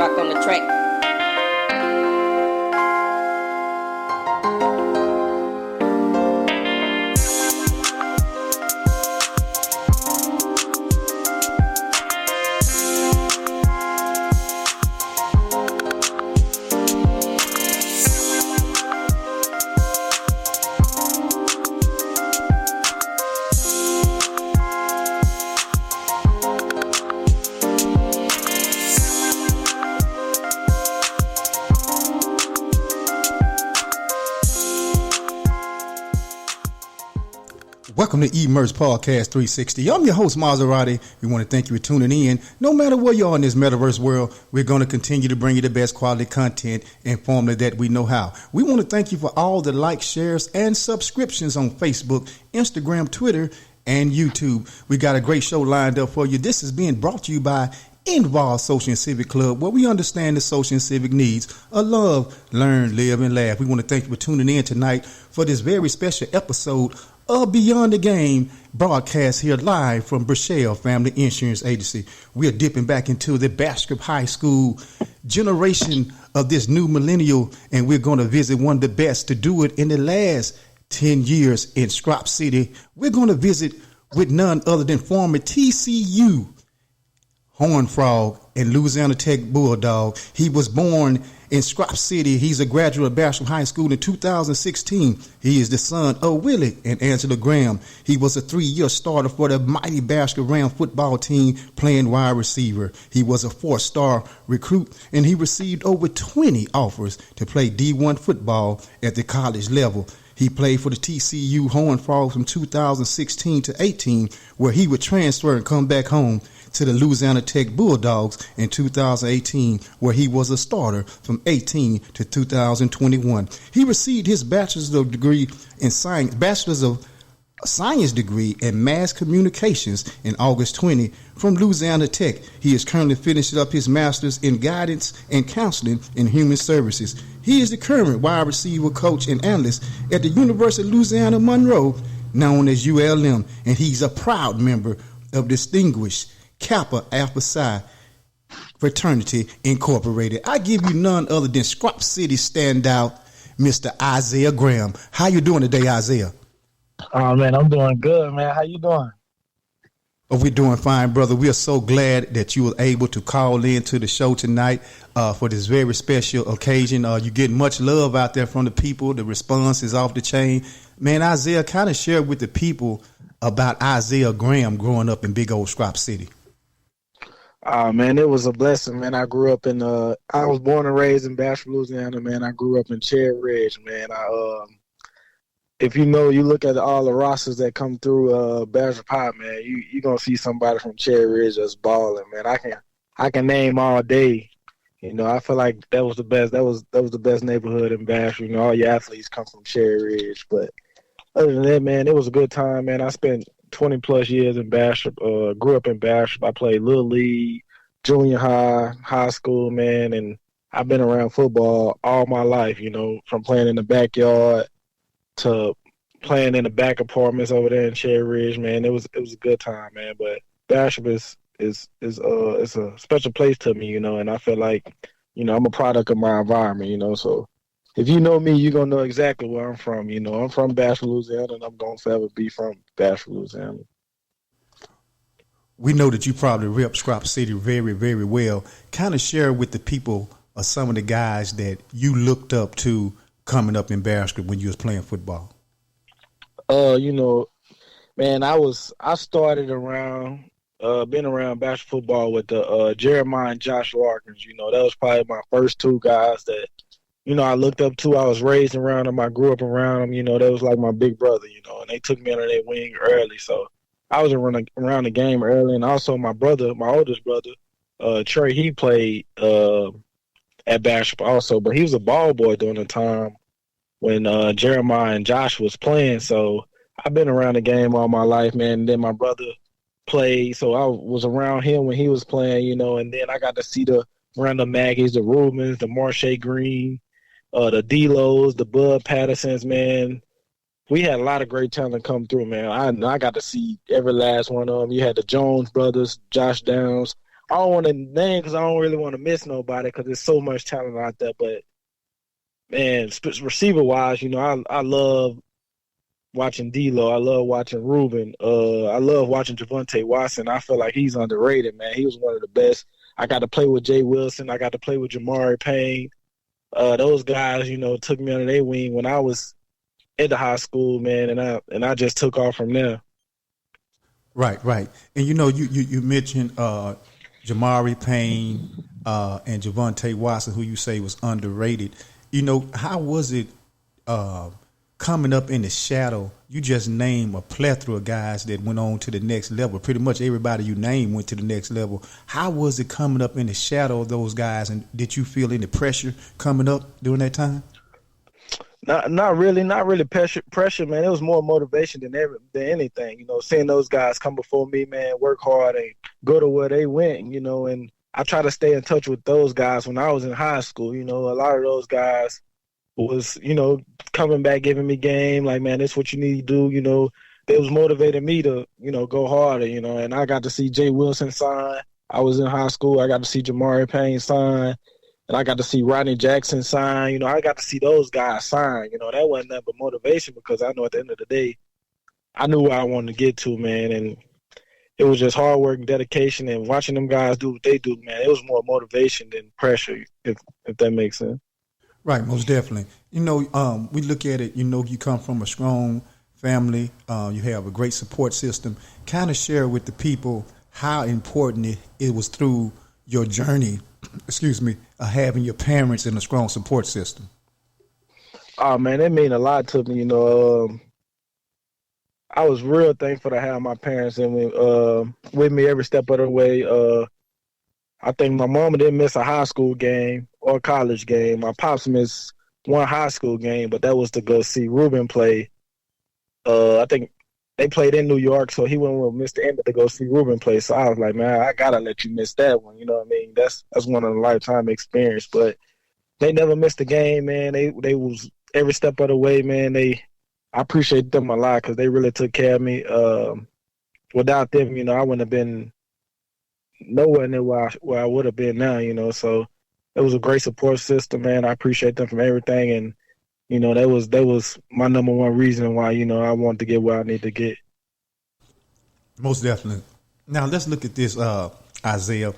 Rock on the track. Welcome to eMerge Podcast 360. I'm your host, Maserati. We want to thank you for tuning in. No matter where you are in this metaverse world, we're going to continue to bring you the best quality content and formula that we know how. We want to thank you for all the likes, shares, and subscriptions on Facebook, Instagram, Twitter, and YouTube. We got a great show lined up for you. This is being brought to you by Involved Social and Civic Club, where we understand the social and civic needs of love, learn, live, and laugh. We want to thank you for tuning in tonight for this very special episode of Beyond the Game, broadcast here live from Burchell Family Insurance Agency. We are dipping back into the Bastrop High School generation of this new millennial, and we're going to visit one of the best to do it in the last 10 years in Strop City. We're going to visit with none other than former TCU Horned Frog and Louisiana Tech Bulldog. He was born in Strop City. He's a graduate of Bastrop High School in 2016. He is the son of Willie and Angela Graham. He was a 3-year starter for the mighty Bastrop Ram football team playing wide receiver. He was a 4-star recruit, and he received over 20 offers to play D1 football at the college level. He played for the TCU Horned Frogs from 2016 to 18, where he would transfer and come back home to the Louisiana Tech Bulldogs in 2018, where he was a starter from 18 to 2021. He received his bachelor's of science degree in mass communications in August 20 from Louisiana Tech. He is currently finishing up his master's in guidance and counseling in human services. He is the current wide receiver coach and analyst at the University of Louisiana Monroe, known as ULM, and he's a proud member of Distinguished Kappa Alpha Psi Fraternity Incorporated. I give you none other than Strop City standout, Mr. Isiah Graham. How you doing today, Isiah? Oh, man, I'm doing good, man. How you doing? Oh, we're doing fine, brother. We are so glad that you were able to call in to the show tonight for this very special occasion. You're getting much love out there from the people. The response is off the chain. Man, Isiah, kind of share with the people about Isiah Graham growing up in big old Strop City. Man, it was a blessing, man. I grew up I was born and raised in Bastrop, Louisiana, man. I grew up in Cherry Ridge, man. If you look at all the rosters that come through Bastrop High, man, you're going to see somebody from Cherry Ridge just balling, man. I can name all day. I feel like that was the best. That was the best neighborhood in Bastrop. All your athletes come from Cherry Ridge. But other than that, man, it was a good time, man. I spent 20 plus years in Bastrop, grew up in Bastrop. I played Little League, junior high, high school, man, and I've been around football all my life, from playing in the backyard to playing in the back apartments over there in Cherry Ridge, man. It was a good time, man. But Bastrop is a special place to me, and I feel like, I'm a product of my environment, so if you know me, you're going to know exactly where I'm from. I'm from Bastrop, Louisiana, and I'm going to forever be from Bastrop, Louisiana. We know that you probably rep Strop City very, very well. Kind of share with the people some of the guys that you looked up to coming up in Bastrop when you was playing football. Man, I started been around Bastrop football with the Jeremiah and Josh Larkins. That was probably my first two guys that, I looked up to. I was raised around them. I grew up around them. That was like my big brother, and they took me under their wing early. So I was around the game early. And also my oldest brother, Trey, he played at Bastrop also, but he was a ball boy during the time when Jeremiah and Josh was playing. So I've been around the game all my life, man. And then my brother played, so I was around him when he was playing, and then I got to see the Randall Maggies, the Rubens, the Marsha Green, the D-Lows, the Bud Pattersons, man. We had a lot of great talent come through, man. I got to see every last one of them. You had the Jones brothers, Josh Downs, I don't want to name because I don't really want to miss nobody because there's so much talent out there. But man, receiver wise, I love watching D'Lo. I love watching Ruben. I love watching Javonte Watson. I feel like he's underrated, man. He was one of the best. I got to play with Jay Wilson. I got to play with Jamari Payne. Those guys, took me under their wing when I was into high school, man, and I just took off from there. Right. And you mentioned Jamari Payne and Javonte Watson, who you say was underrated. How was it coming up in the shadow? You just named a plethora of guys that went on to the next level. Pretty much everybody you named went to the next level. How was it coming up in the shadow of those guys, and did you feel any pressure coming up during that time? Not really pressure, man. It was more motivation than anything. Seeing those guys come before me, man, work hard and go to where they went. And I try to stay in touch with those guys when I was in high school. A lot of those guys was, coming back, giving me game, like, man, this is what you need to do. They was motivating me to, go harder. And I got to see Jay Wilson sign. I was in high school. I got to see Jamari Payne sign. And I got to see Rodney Jackson sign. I got to see those guys sign. That wasn't nothing but motivation because I know at the end of the day, I knew where I wanted to get to, man. And it was just hard work and dedication and watching them guys do what they do, man. It was more motivation than pressure, if that makes sense. Right, most definitely. We look at it, you come from a strong family. You have a great support system. Kind of share with the people how important it was through your journey, having your parents in a strong support system. Oh, man, it mean a lot to me. I was real thankful to have my parents with me every step of the way. I think my mama didn't miss a high school game or a college game. My pops missed one high school game, but that was to go see Ruben play. I think they played in New York, so he went with Mr. Emmett to go see Ruben play. So I was like, man, I gotta let you miss that one. You know what I mean? That's one of a lifetime experience. But they never missed a game, man. They was every step of the way, man. I appreciate them a lot because they really took care of me. Without them, I wouldn't have been nowhere near where I would have been now. So it was a great support system, man. I appreciate them from everything, and that was my number one reason why I wanted to get where I need to get. Most definitely. Now let's look at this, Isiah.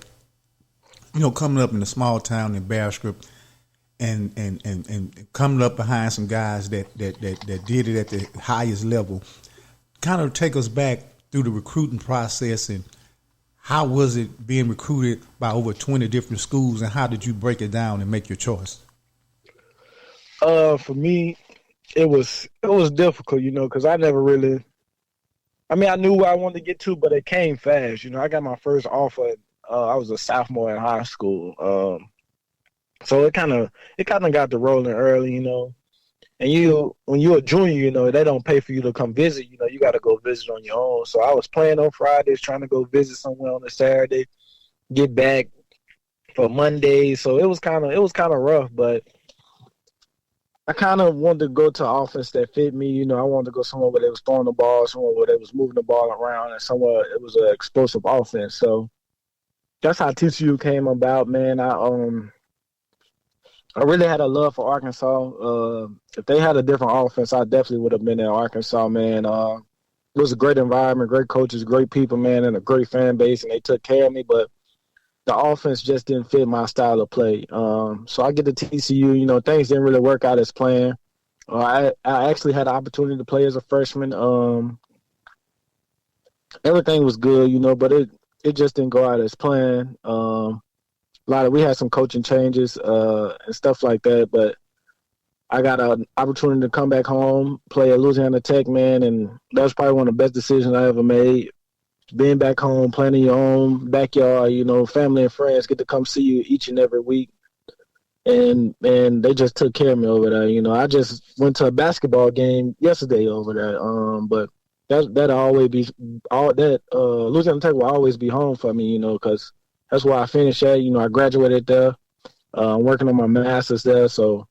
Coming up in a small town in Bastrop, and coming up behind some guys that did it at the highest level. Kind of take us back through the recruiting process, and how was it being recruited by over 20 different schools, and how did you break it down and make your choice? For me, it was difficult, because I never really. I mean, I knew where I wanted to get to, but it came fast. I got my first offer. I was a sophomore in high school, so it kind of got to rolling early, And when you're a junior, they don't pay for you to come visit. You got to go visit on your own. So I was playing on Fridays, trying to go visit somewhere on a Saturday, get back for Monday. So it was kind of rough, but I kind of wanted to go to an offense that fit me. I wanted to go somewhere where they was throwing the ball, somewhere where they was moving the ball around, and somewhere it was an explosive offense. So that's how TCU came about, man. I really had a love for Arkansas. If they had a different offense, I definitely would have been in Arkansas, man. It was a great environment, great coaches, great people, man, and a great fan base, and they took care of me. But the offense just didn't fit my style of play. So I get to TCU, things didn't really work out as planned. I actually had the opportunity to play as a freshman. Everything was good, but it just didn't go out as planned. We had some coaching changes and stuff like that, but I got an opportunity to come back home, play at Louisiana Tech, man, and that was probably one of the best decisions I ever made. Being back home, playing in your own backyard, family and friends get to come see you each and every week. And they just took care of me over there. I just went to a basketball game yesterday over there. But that'll always be Louisiana Tech will always be home for me, because that's where I finished at. I graduated there. I'm working on my master's there. So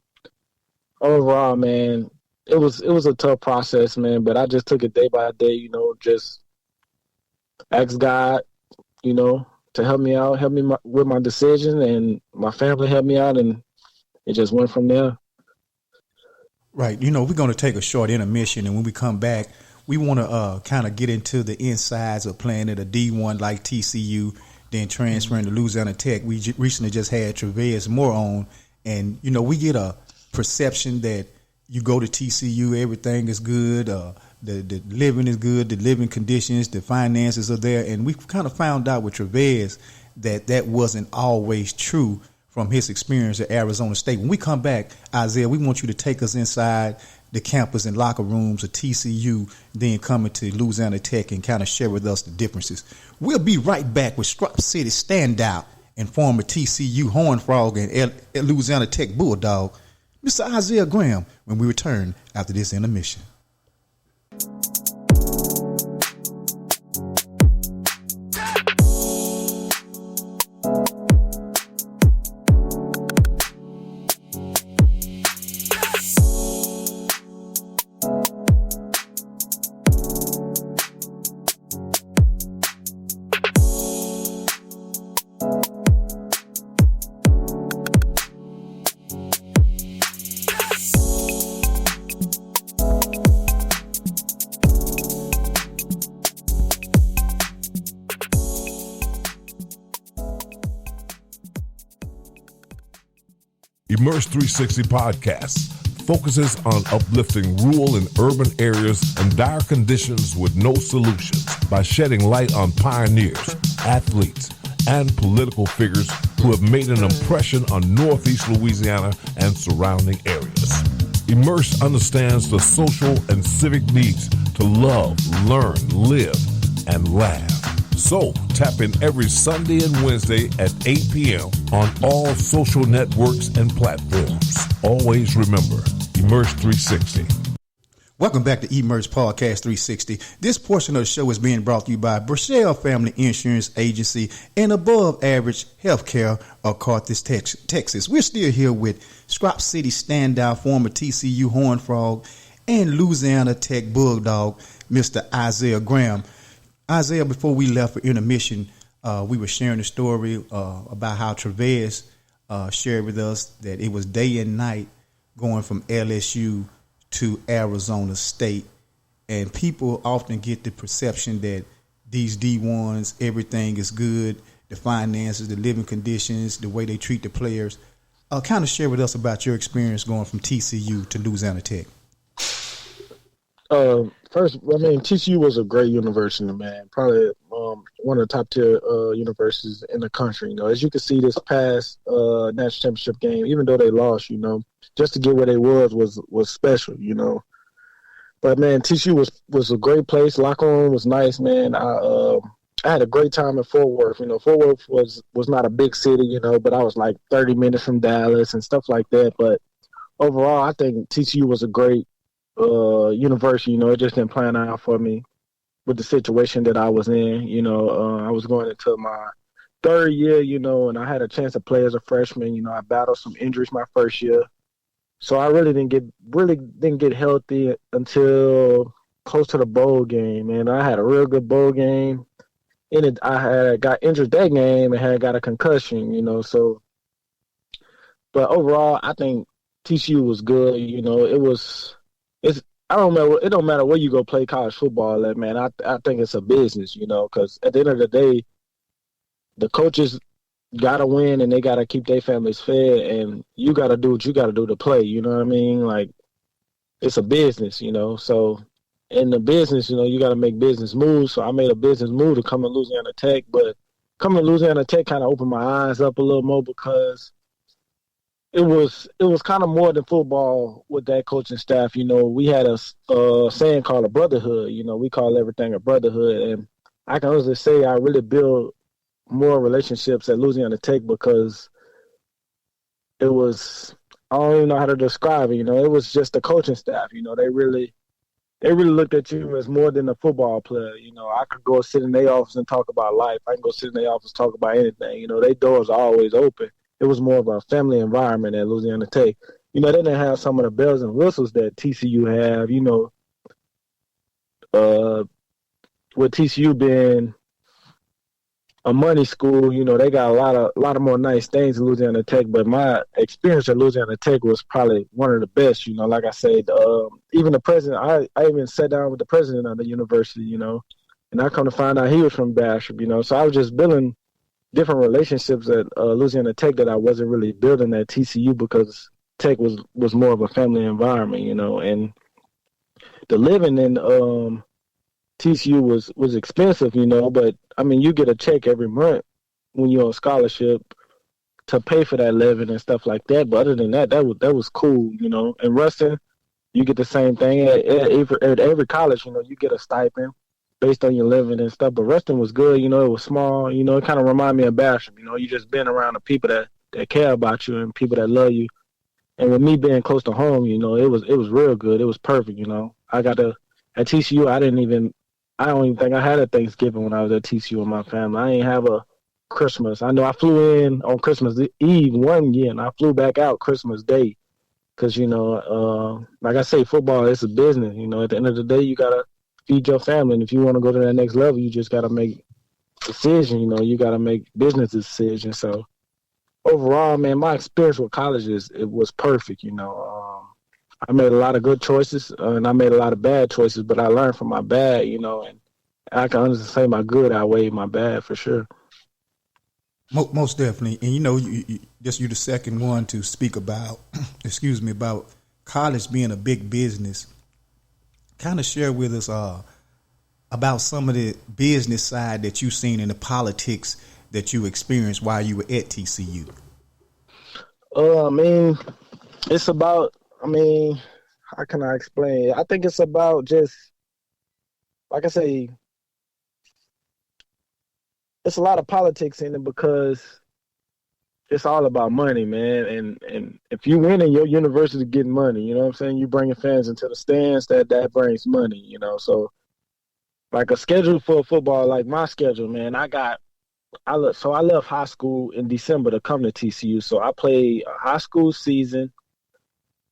overall, man, it was a tough process, man. But I just took it day by day. Just ask God, to help me out, with my decision, and my family helped me out, and it just went from there. Right. You know, we're going to take a short intermission, and when we come back, we want to kind of get into the insides of playing at a D1 like TCU, then transferring to Louisiana Tech. We recently just had Travis Moore on, and, you know, we get a perception that you go to TCU, everything is good, the living is good, the living conditions, the finances are there, and we kind of found out with Travis that wasn't always true from his experience at Arizona State. When we come back, Isiah, we want you to take us inside the campus and locker rooms of TCU, then coming to Louisiana Tech and kind of share with us the differences. We'll be right back with Strop City standout and former TCU Horned Frog and Louisiana Tech Bulldog, Mr. Isiah Graham, when we return after this intermission. Immerse 360 Podcasts focuses on uplifting rural and urban areas in dire conditions with no solutions by shedding light on pioneers, athletes, and political figures who have made an impression on Northeast Louisiana and surrounding areas. Immerse understands the social and civic needs to love, learn, live, and laugh. So, tap in every Sunday and Wednesday at 8 p.m. on all social networks and platforms. Always remember, Immerse 360. Welcome back to Immerse Podcast 360. This portion of the show is being brought to you by Brachelle Family Insurance Agency and Above Average Healthcare of Carthage, Texas. We're still here with Strop City standout, former TCU Horned Frog and Louisiana Tech Bulldog, Mr. Isiah Graham. Isiah, before we left for intermission, we were sharing a story about how Travis shared with us that it was day and night going from LSU to Arizona State. And people often get the perception that these D1s, everything is good, the finances, the living conditions, the way they treat the players. Kind of share with us about your experience going from TCU to Louisiana Tech. First, I mean, TCU was a great university, man. Probably one of the top tier universities in the country. You know, as you can see, this past national championship game, even though they lost, you know, just to get where they was special, you know. But man, TCU was a great place. Locker room was nice, man. I had a great time in Fort Worth. You know, Fort Worth was not a big city, you know, but I was like 30 minutes from Dallas and stuff like that. But overall, I think TCU was a great university. You know, it just didn't plan out for me with the situation that I was in. You know, I was going into my third year, you know, and I had a chance to play as a freshman. You know, I battled some injuries my first year, so I really didn't get healthy until close to the bowl game. And I had a real good bowl game. In it, I had got injured that game and had got a concussion. You know, so. But overall, I think TCU was good. You know, I don't know. It don't matter where you go play college football at, man. I think it's a business, you know, because at the end of the day, the coaches got to win and they got to keep their families fed, and you got to do what you got to do to play. You know what I mean? Like, it's a business, you know. So in the business, you know, you got to make business moves. So I made a business move to come to Louisiana Tech, but coming to Louisiana Tech kind of opened my eyes up a little more because it was kind of more than football with that coaching staff. You know, we had a saying called a brotherhood. You know, we call everything a brotherhood. And I can honestly say I really built more relationships at Louisiana Tech because it was, I don't even know how to describe it. You know, it was just the coaching staff. You know, they really looked at you as more than a football player. You know, I could go sit in their office and talk about life. I can go sit in their office and talk about anything. You know, their doors are always open. It was more of a family environment at Louisiana Tech. You know, they didn't have some of the bells and whistles that TCU have, you know, with TCU being a money school. You know, they got a lot of more nice things in Louisiana Tech. But my experience at Louisiana Tech was probably one of the best. You know, like I said, even the president, I even sat down with the president of the university. You know, and I come to find out he was from Bastrop. You know, so I was just building different relationships at Louisiana Tech that I wasn't really building at TCU because Tech was more of a family environment. You know, and the living in TCU was expensive, you know, but I mean, you get a check every month when you're on scholarship to pay for that living and stuff like that. But other than that, that was cool, you know. And Ruston, you get the same thing at every college, you know. You get a stipend based on your living and stuff. But Ruston was good, you know. It was small, you know. It kind of reminded me of Bastrop, you know. You just been around the people that care about you and people that love you. And with me being close to home, you know, it was real good. It was perfect, you know. At TCU, I don't even think I had a Thanksgiving when I was at TCU with my family. I ain't have a Christmas. I know I flew in on Christmas Eve one year, and I flew back out Christmas Day. Because, you know, like I say, football, it's a business. You know, at the end of the day, you got to feed your family. And if you want to go to that next level, you just got to make decisions. You know, you got to make business decisions. So, overall, man, my experience with college it was perfect, you know. I made a lot of good choices, and I made a lot of bad choices, but I learned from my bad, you know, and I can honestly say my good outweighed my bad for sure. Most definitely. And, you know, you're the second one to speak about, about college being a big business. Kind of share with us about some of the business side that you've seen in the politics that you experienced while you were at TCU. I mean, it's about, how can I explain it? I think it's about just, like I say, it's a lot of politics in it because it's all about money, man. And if you win in your university, getting money, you know what I'm saying? You bringing fans into the stands, that brings money, you know. So, like a schedule for football, like my schedule, man, I left high school in December to come to TCU. So I played a high school season.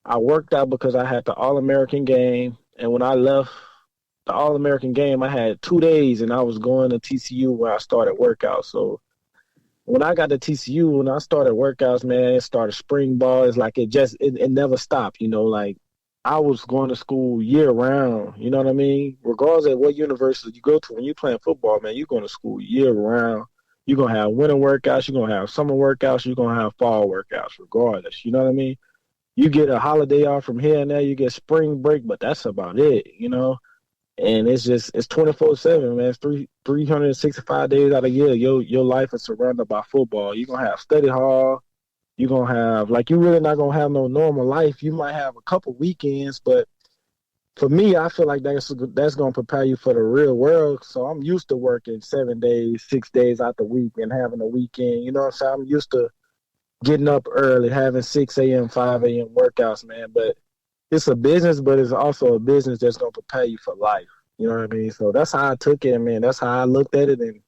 I worked out because I had the All-American game. And when I left the All-American game, I had 2 days, and I was going to TCU where I started workouts. So when I got to TCU, when I started workouts, man, it started spring ball. It's like it never stopped, you know, like I was going to school year-round, you know what I mean? Regardless of what university you go to, when you're playing football, man, you're going to school year-round. You're going to have winter workouts. You're going to have summer workouts. You're going to have fall workouts regardless. You know what I mean? You get a holiday off from here and there. You get spring break, but that's about it, you know? And it's 24/7, man. It's 365 days out of the year. Your life is surrounded by football. You're going to have study hall. You're going to have, like, you're really not going to have no normal life. You might have a couple weekends, but for me, I feel like that's going to prepare you for the real world. So I'm used to working 7 days, 6 days out the week and having a weekend. You know what I'm saying? I'm used to getting up early, having 6 a.m., 5 a.m. workouts, man. But it's a business, but it's also a business that's going to prepare you for life. You know what I mean? So that's how I took it, man. That's how I looked at it. And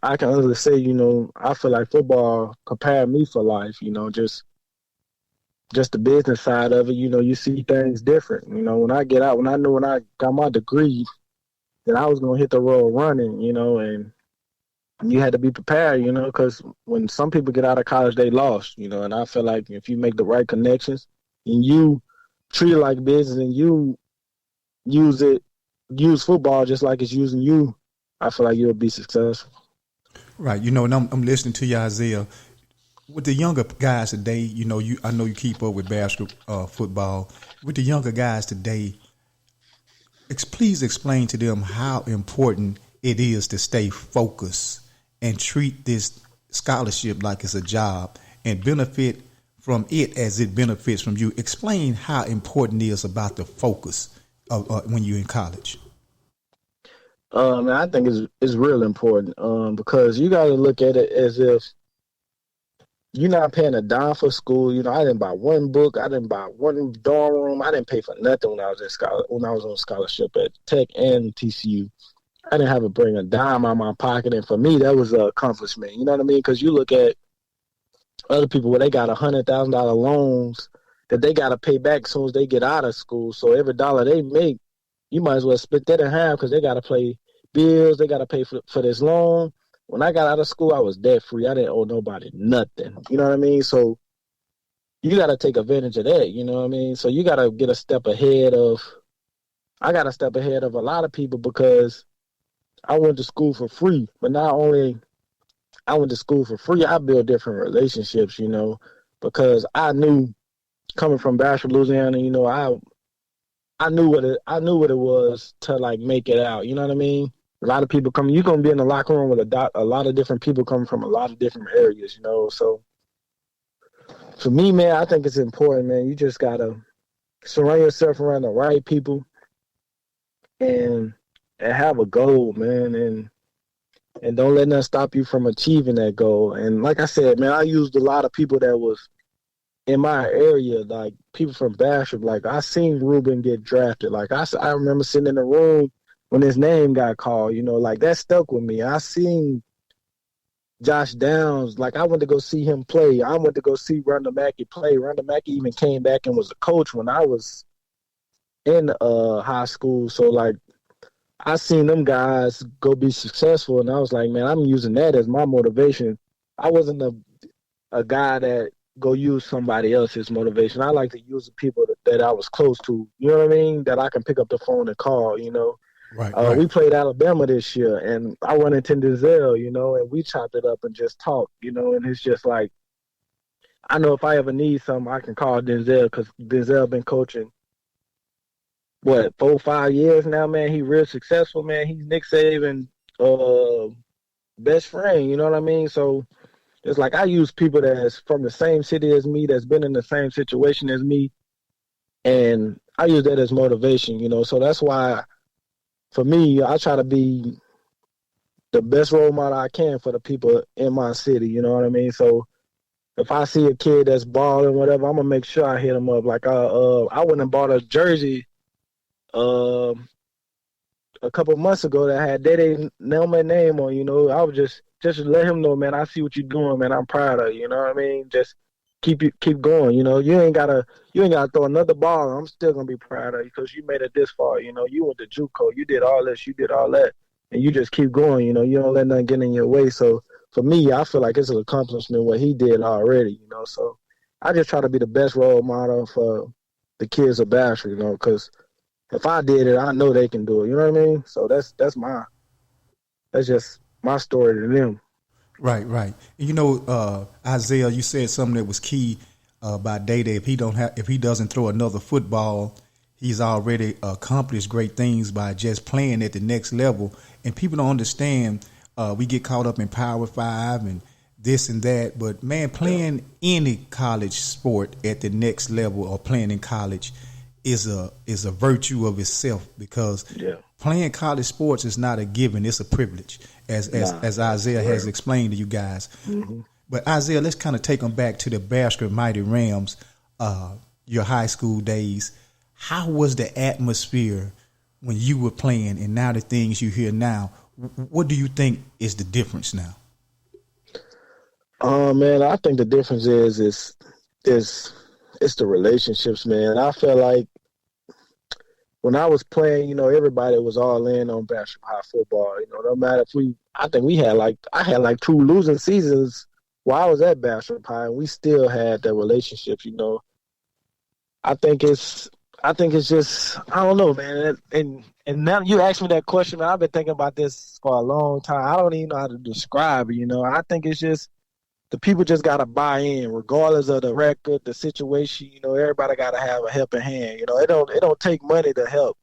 I can honestly say, you know, I feel like football prepared me for life, you know, just the business side of it. You know, you see things different. You know, when I get out, when I got my degree, that I was going to hit the road running, you know, and you had to be prepared, you know, because when some people get out of college, they lost, you know, and I feel like if you make the right connections and you treat it like business and you use football just like it's using you, I feel like you'll be successful. Right. You know, and I'm listening to you, Isiah. With the younger guys today, you know, I know you keep up with basketball, football. With the younger guys today, please explain to them how important it is to stay focused and treat this scholarship like it's a job and benefit from it as it benefits from you. Explain how important it is about the focus of when you're in college. I think it's real important because you got to look at it as if you're not paying a dime for school. You know, I didn't buy one book. I didn't buy one dorm room. I didn't pay for nothing when I was on scholarship at Tech and TCU. I didn't have to bring a dime out of my pocket, and for me, that was an accomplishment. You know what I mean? Because you look at other people where they got $100,000 loans that they got to pay back as soon as they get out of school. So every dollar they make, you might as well split that in half because they got to pay bills, they got to pay for this loan, when I got out of school, I was debt free. I didn't owe nobody nothing. You know what I mean? So you got to take advantage of that. You know what I mean? So you got to get a step ahead of. I got a step ahead of a lot of people because I went to school for free. But not only I went to school for free, I built different relationships. You know, because I knew coming from Bastrop, Louisiana, you know, I knew what it was to like make it out. You know what I mean? A lot of people come. You're gonna be in the locker room with a lot of different people coming from a lot of different areas. You know, so for me, man, I think it's important, man. You just gotta surround yourself around the right people and have a goal, man, and don't let nothing stop you from achieving that goal. And like I said, man, I used a lot of people that was in my area, like people from Bastrop. Like I seen Ruben get drafted. Like I remember sitting in the room when his name got called, you know, like that stuck with me. I seen Josh Downs, like I went to go see him play. I went to go see Rhonda Mackey play. Rhonda Mackey even came back and was a coach when I was in high school. So like I seen them guys go be successful, and I was like, man, I'm using that as my motivation. I wasn't a guy that go use somebody else's motivation. I like to use the people that I was close to, you know what I mean, that I can pick up the phone and call, you know. Right. We played Alabama this year, and I run into Denzel, you know, and we chopped it up and just talked, you know, and it's just like, I know if I ever need something, I can call Denzel because Denzel been coaching, 4 or 5 years now, man. He real successful, man. He's Nick Saban best friend, you know what I mean? So it's like I use people that's from the same city as me, that's been in the same situation as me, and I use that as motivation, you know. So that's why, for me, I try to be the best role model I can for the people in my city, you know what I mean? So if I see a kid that's balling, whatever, I'm going to make sure I hit him up. Like I went and bought a jersey a couple months ago that had Dede Nelman name on, you know. I was just let him know, man, I see what you're doing, man. I'm proud of you, you know what I mean? Just keep going, you know. You ain't gotta throw another ball. I'm still gonna be proud of you because you made it this far, you know. You went to JUCO, you did all this, you did all that, and you just keep going, you know. You don't let nothing get in your way. So for me, I feel like it's an accomplishment what he did already, you know. So I just try to be the best role model for the kids of Bastrop, you know, because if I did it, I know they can do it. You know what I mean? So that's just my story to them. Right. You know, Isiah, you said something that was key about Dede. If he doesn't throw another football, he's already accomplished great things by just playing at the next level. And people don't understand. We get caught up in Power 5 and this and that, but man, playing any college sport at the next level or playing in college is a virtue of itself, because playing college sports is not a given; it's a privilege, as Isiah has explained to you guys. Mm-hmm. But Isiah, let's kind of take them back to the Bastrop Mighty Rams, your high school days. How was the atmosphere when you were playing, and now the things you hear now? What do you think is the difference now? Man, I think the difference is it's the relationships, man. I feel like when I was playing, you know, everybody was all in on Bastrop High football. You know, no matter if I had like 2 losing seasons while I was at Bastrop High, and we still had that relationship, you know. I think it's just, I don't know, man. And now you asked me that question, man, I've been thinking about this for a long time. I don't even know how to describe it, you know. I think it's just, the people just got to buy in, regardless of the record, the situation. You know, everybody got to have a helping hand. You know, it don't take money to help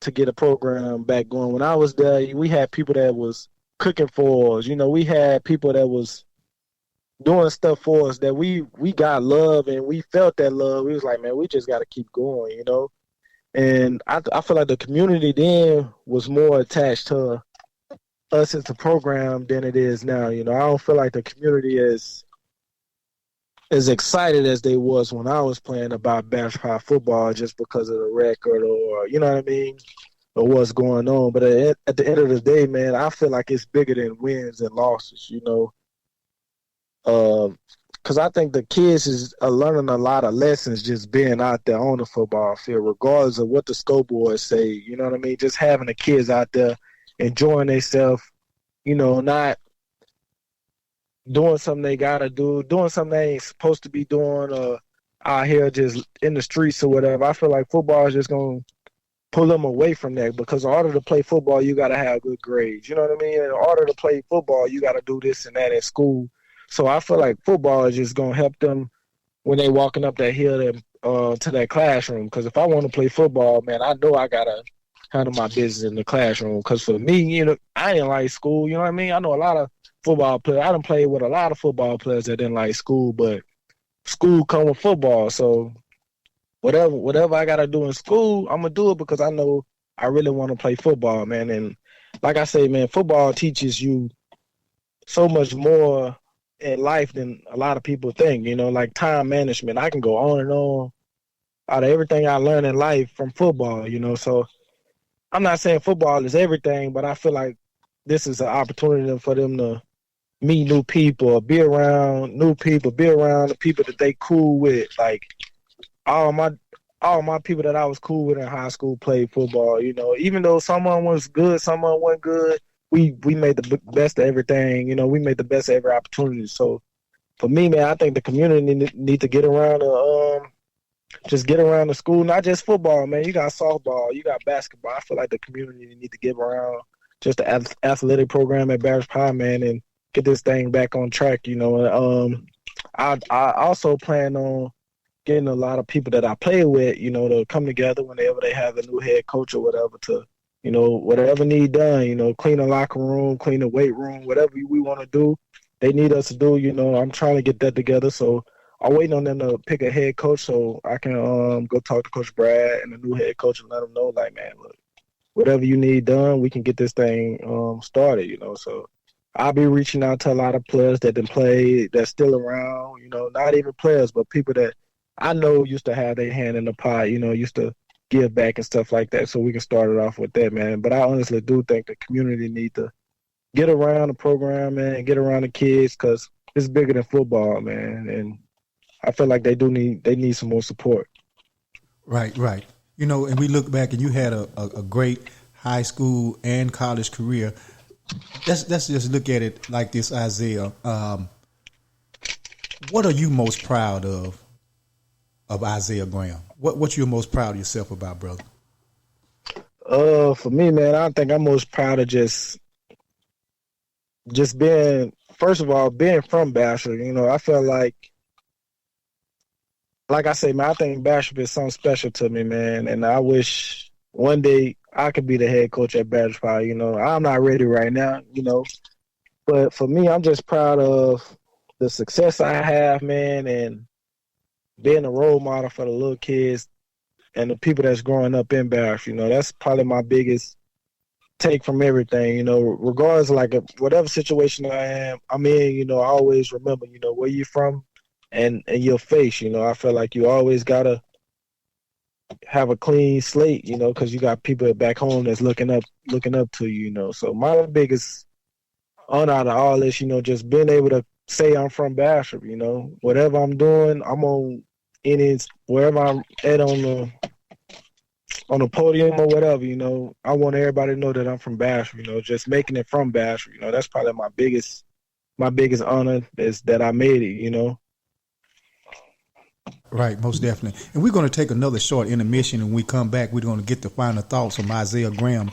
to get a program back going. When I was there, we had people that was cooking for us. You know, we had people that was doing stuff for us that we got love, and we felt that love. We was like, man, we just got to keep going, you know. And I feel like the community then was more attached to us as the program than it is now. You know, I don't feel like the community is as excited as they was when I was playing about Bastrop football, just because of the record, or you know what I mean, or what's going on. But at the end of the day, man, I feel like it's bigger than wins and losses, you know. Because I think the kids are learning a lot of lessons just being out there on the football field, regardless of what the scoreboards say. You know what I mean? Just having the kids out there enjoying themselves, not doing something they gotta do, doing something they ain't supposed to be doing, or out here just in the streets or whatever. I feel like football is just gonna pull them away from that, because in order to play football, you gotta have good grades. You know what I mean? In order to play football, you gotta do this and that at school. So I feel like football is just gonna help them when they walking up that hill to that classroom. Because if I want to play football, man, I know I gotta handle my business in the classroom. Because for me, I didn't like school. You know what I mean? I know a lot of football players. I done played with a lot of football players that didn't like school, but school come with football. So whatever I gotta do in school, I'm gonna do it because I know I really want to play football, man. And like I say, man, football teaches you so much more in life than a lot of people think. Like time management. I can go on and on out of everything I learned in life from football. So I'm not saying football is everything, but I feel like this is an opportunity for them to meet new people, be around new people, be around the people that they cool with. Like all my people that I was cool with in high school played football. Even though someone was good, someone wasn't good, we made the best of everything. We made the best of every opportunity. So for me, man, I think the community need to get around just get around the school, not just football, man. You got softball, you got basketball. I feel like the community need to get around just the athletic program at Bastrop, man, and get this thing back on track. I also plan on getting a lot of people that I play with, to come together whenever they have a new head coach or whatever to, whatever need done, clean the locker room, clean the weight room, whatever we want to do, they need us to do. I'm trying to get that together. So I'm waiting on them to pick a head coach so I can go talk to Coach Brad and the new head coach and let them know, like, man, look, whatever you need done, we can get this thing started, So I'll be reaching out to a lot of players that didn't play, that's still around, not even players, but people that I know used to have their hand in the pot, used to give back and stuff like that. So we can start it off with that, man. But I honestly do think the community need to get around the program, man, and get around the kids, because it's bigger than football, man. And I feel like they need some more support. Right. And we look back, and you had a great high school and college career. Let's just look at it like this, Isiah. What are you most proud of Isiah Graham? What you're most proud of yourself about, brother? For me, man, I think I'm most proud of just being, first of all, being from Bastrop. I feel like I say, man, I think Bastrop is something special to me, man, and I wish one day I could be the head coach at Bastrop. I'm not ready right now, but for me, I'm just proud of the success I have, man, and being a role model for the little kids and the people that's growing up in Bastrop. That's probably my biggest take from everything. Regardless, like whatever situation I'm in, I always remember, where you're from and your face. I feel like you always gotta have a clean slate, because you got people back home that's looking up to you. So my biggest honor out of all this, just being able to say I'm from Bastrop. Whatever I'm doing, I'm on wherever I'm at on the podium or whatever. I want everybody to know that I'm from Bastrop. Just making it from Bastrop. That's probably my biggest honor is that I made it. Right, most definitely. And we're going to take another short intermission, and when we come back, we're going to get the final thoughts from Isiah Graham.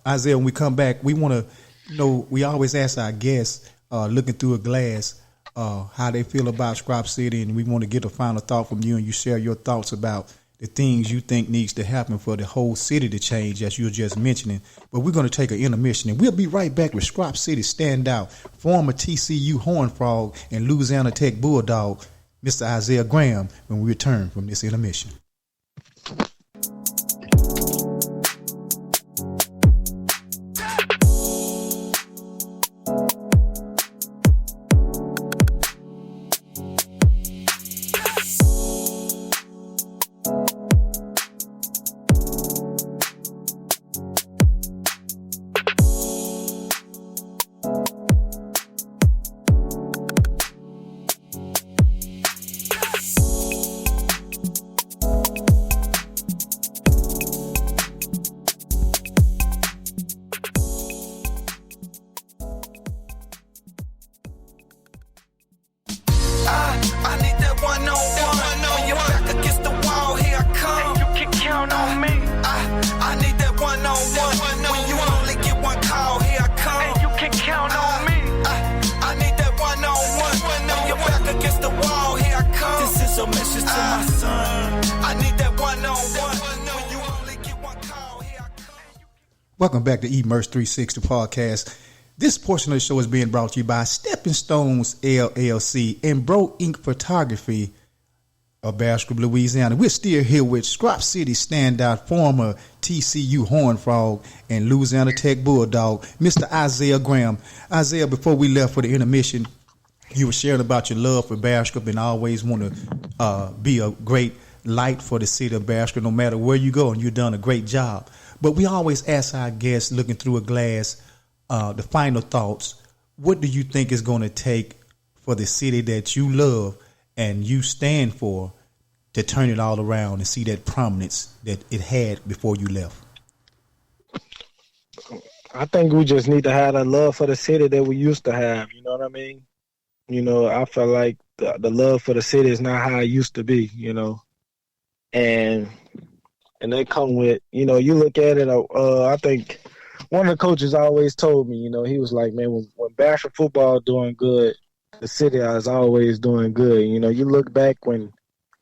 Isiah, when we come back, we want to we always ask our guests, looking through a glass, how they feel about Strop City, and we want to get a final thought from you, and you share your thoughts about the things you think needs to happen for the whole city to change, as you were just mentioning. But we're going to take an intermission, and we'll be right back with Strop City standout, former TCU Horned Frog and Louisiana Tech Bulldog, Mr. Isiah Graham, when we return from this intermission. Welcome back to eMerge 360 Podcast. This portion of the show is being brought to you by Stepping Stones LLC and Bro Ink Photography of Bastrop, Louisiana. We're still here with Strop City standout, former TCU Horned Frog and Louisiana Tech Bulldog, Mr. Isiah Graham. Isiah, before we left for the intermission, you were sharing about your love for Bastrop and always want to be a great light for the city of Bastrop no matter where you go, and you've done a great job. But we always ask our guests, looking through a glass, the final thoughts. What do you think is going to take for the city that you love and you stand for to turn it all around and see that prominence that it had before you left? I think we just need to have a love for the city that we used to have. You know what I mean? You know, I feel like the love for the city is not how it used to be, you know. And they come with, you know, you look at it, I think one of the coaches always told me, you know, he was like, man, when Bastrop football doing good, the city is always doing good. You know, you look back when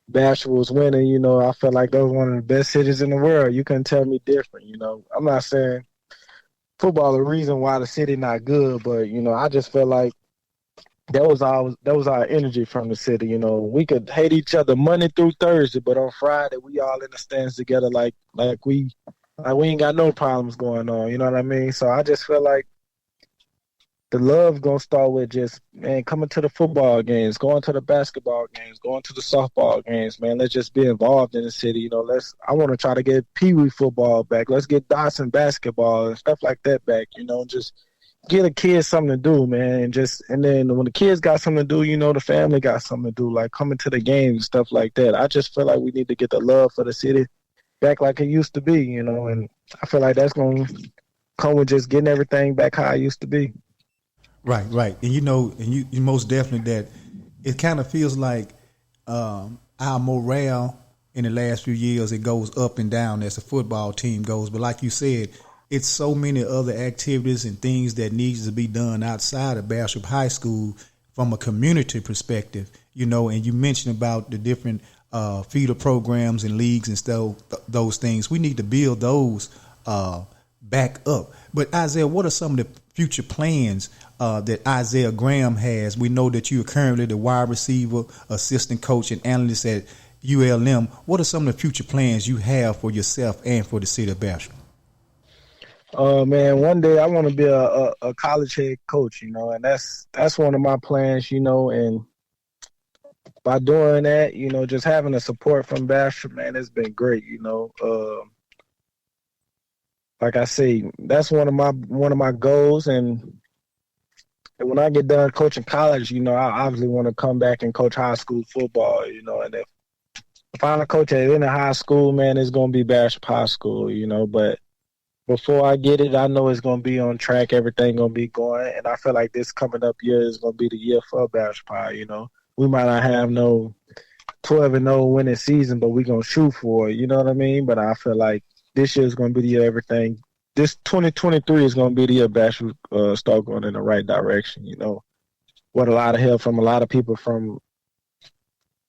Bastrop was winning, you know, I felt like that was one of the best cities in the world. You couldn't tell me different, you know. I'm not saying football the reason why the city not good, but, you know, I just felt like that was our energy from the city. You know, we could hate each other Monday through Thursday, but on Friday we all in the stands together like we ain't got no problems going on. You know what I mean? So I just feel like the love gonna start with just, man, coming to the football games, going to the basketball games, going to the softball games. Man, let's just be involved in the city. You know, I want to try to get Pee Wee football back. Let's get Dotson basketball and stuff like that back. You know, just get a kid something to do, man, and then when the kids got something to do, you know, the family got something to do, like coming to the games and stuff like that. I just feel like we need to get the love for the city back like it used to be, you know, and I feel like that's going to come with just getting everything back how it used to be. Right. And you know, and you most definitely that it kind of feels like our morale in the last few years, it goes up and down as the football team goes. But like you said, it's so many other activities and things that needs to be done outside of Bastrop High School from a community perspective, you know, and you mentioned about the different feeder programs and leagues and stuff, those things. We need to build those back up. But Isiah, what are some of the future plans that Isiah Graham has? We know that you are currently the wide receiver, assistant coach, and analyst at ULM. What are some of the future plans you have for yourself and for the city of Bastrop? Man, one day I want to be a college head coach, you know, and that's one of my plans, you know, and by doing that, you know, just having the support from Bastrop, man, it's been great, you know. Like I say, that's one of my goals, and when I get done coaching college, you know, I obviously want to come back and coach high school football, you know, and if I'm a coach at any high school, man, it's going to be Bastrop High School, you know, but before I get it, I know it's going to be on track. Everything going to be going. And I feel like this coming up year is going to be the year for Bastrop High, you know. We might not have no 12-0 winning season, but we're going to shoot for it, you know what I mean? But I feel like this year is going to be the year everything. This 2023 is going to be the year Bastrop start going in the right direction, you know. What a lot of help from a lot of people from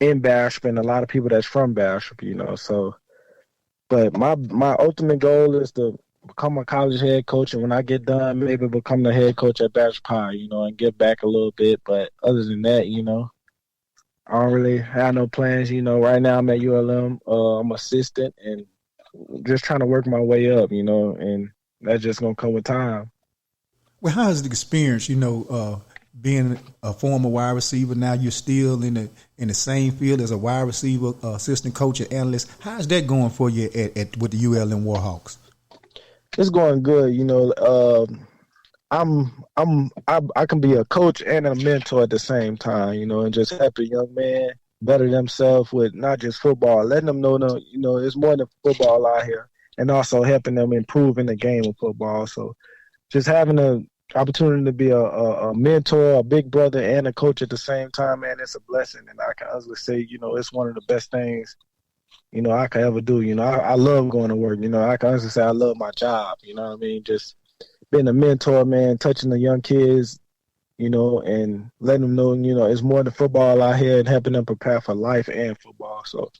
in Bastrop and a lot of people that's from Bastrop, you know. So, but my ultimate goal is to become a college head coach, and when I get done, maybe become the head coach at Bastrop High, you know, and give back a little bit. But other than that, you know, I don't really have no plans. You know, right now I'm at ULM. I'm assistant and just trying to work my way up, you know, and that's just going to come with time. Well, how is the experience, you know, being a former wide receiver? Now you're still in the same field as a wide receiver, assistant coach and analyst. How's that going for you with the ULM Warhawks? It's going good, you know. I can be a coach and a mentor at the same time, you know, and just help a young man better themselves with not just football, letting them know, you know, it's more than football out here, and also helping them improve in the game of football. So just having the opportunity to be a mentor, a big brother, and a coach at the same time, man, it's a blessing. And I can honestly say, you know, it's one of the best things, you know, I could ever do. You know, I love going to work. You know, I can honestly say I love my job. You know what I mean? Just being a mentor, man, touching the young kids, you know, and letting them know, you know, it's more than football out here and helping them prepare for life and football. So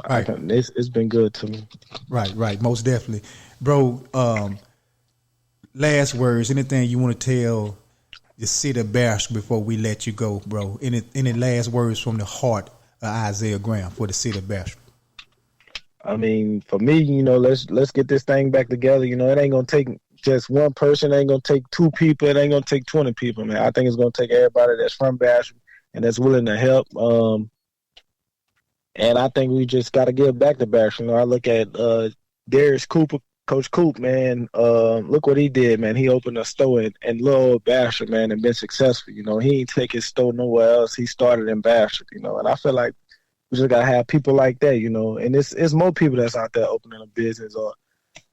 Right. It's been good to me. Right. Most definitely. Bro, last words, anything you want to tell the city of Bastrop before we let you go, bro? Any last words from the heart of Isiah Graham for the city of Bastrop? I mean, for me, let's get this thing back together. It ain't gonna take just one person. It ain't gonna take 2 people. It ain't gonna take 20 people, man. I think it's gonna take everybody that's from Bastrop and that's willing to help. And I think we just got to give back to Bastrop. I look at Darius Cooper, Coach Coop, man. Look what he did, man. He opened a store in little old Bastrop, man, and been successful. He ain't take his store nowhere else. He started in Bastrop, and I feel like we just gotta have people like that, and it's more people that's out there opening a business or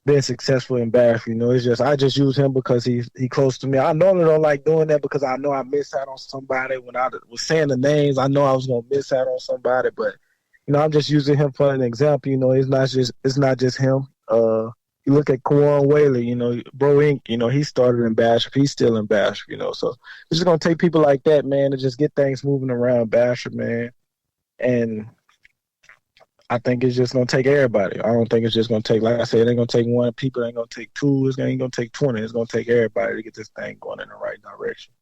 being successful in Bastrop. It's just I just use him because he close to me. I normally don't like doing that because I know I miss out on somebody. When I was saying the names, I know I was gonna miss out on somebody, but I'm just using him for an example. It's not just him. You look at Kwan Whaley, Bro Inc., he started in Bastrop. He's still in Bastrop, so it's just gonna take people like that, man, to just get things moving around Bastrop, man. And I think it's just going to take everybody. I don't think it's just going to take, like I said, it ain't going to take 1 people. It ain't going to take 2. It ain't going to take 20. It's going to take everybody to get this thing going in the right direction.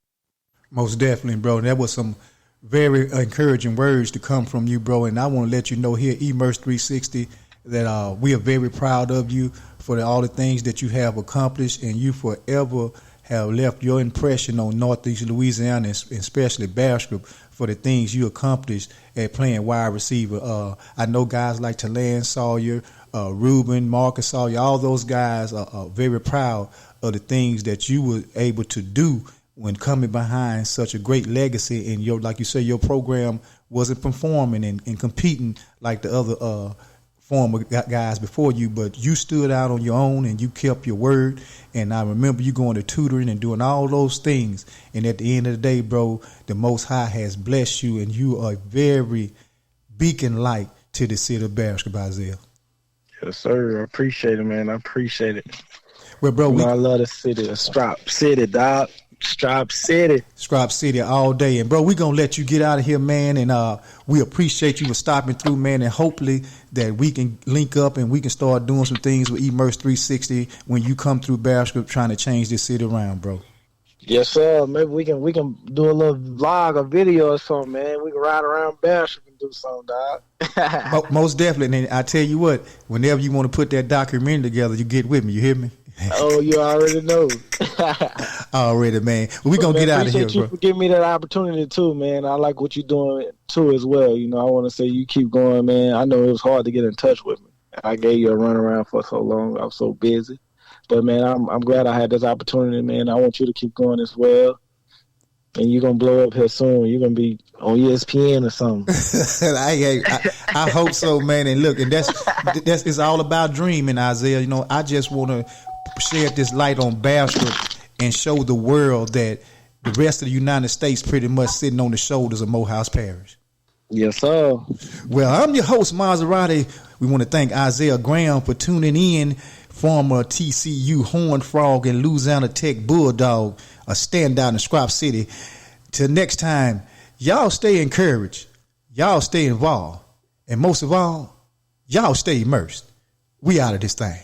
Most definitely, bro. That was some very encouraging words to come from you, bro. And I want to let you know here, Immerse 360, that we are very proud of you for all the things that you have accomplished, and you forever have left your impression on Northeast Louisiana, and especially Bastrop, for the things you accomplished at playing wide receiver. I know guys like Talan Sawyer, Ruben, Marcus Sawyer, all those guys are very proud of the things that you were able to do when coming behind such a great legacy. And like you say, your program wasn't performing and competing like the other former guys before you, but you stood out on your own and you kept your word. And I remember you going to tutoring and doing all those things. And at the end of the day, bro, the Most High has blessed you, and you are a very beacon light to the city of Bastrop, Isiah. Yes, sir. I appreciate it, man. I appreciate it. Well, bro, I love the city, the Strop City, dog. Strop City all day. And bro, we're gonna let you get out of here, man, and we appreciate you for stopping through, man, and hopefully that we can link up and we can start doing some things with Immerse 360 when you come through Bastrop trying to change this city around, bro. Yes, sir. Maybe we can do a little vlog or video or something, man. We can ride around Bastrop and do something, dog. Most definitely. And I tell you what, whenever you want to put that documentary together, you get with me. You hear me? Oh, you already know. Already, man. We're going to get out of here, bro. Appreciate you for giving me that opportunity, too, man. I like what you're doing, too, as well. I want to say you keep going, man. I know it was hard to get in touch with me. I gave you a runaround for so long. I was so busy. But, man, I'm glad I had this opportunity, man. I want you to keep going as well. And you're going to blow up here soon. You're going to be on ESPN or something. I hope so, man. And look, and that's it's all about dreaming, Isiah. I just want to shed this light on Bastrop and show the world that the rest of the United States pretty much sitting on the shoulders of Morehouse Parish. Yes, sir. Well, I'm your host, Maserati. We want to thank Isiah Graham for tuning in, former TCU Horned Frog and Louisiana Tech Bulldog, a standout in Strop City. Till next time, y'all stay encouraged, y'all stay involved, and most of all, y'all stay immersed. We out of this thing.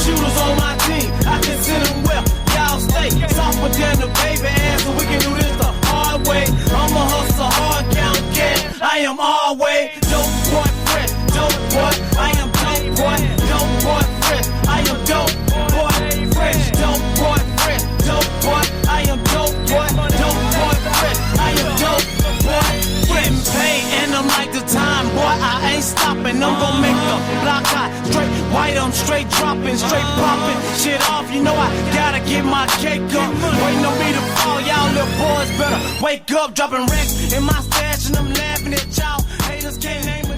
Shooters on my team, I consider them well. Y'all stay softer than the baby ass, so we can do this the hard way. I'm a hustler, hard count cash. I am always dope boy fresh, dope boy. I am dope boy fresh. I am dope boy fresh, dope boy fresh, dope boy. I am dope boy fresh. I am dope boy. Getting paid and I'm like the time, boy. I ain't stopping. I'm gonna make a block hot, straight white. I'm straight dropping, straight popping shit off. I gotta get my cake up. Waiting on me to fall, y'all little boys better wake up. Dropping wrecks in my stash and I'm laughing at y'all. Haters can't name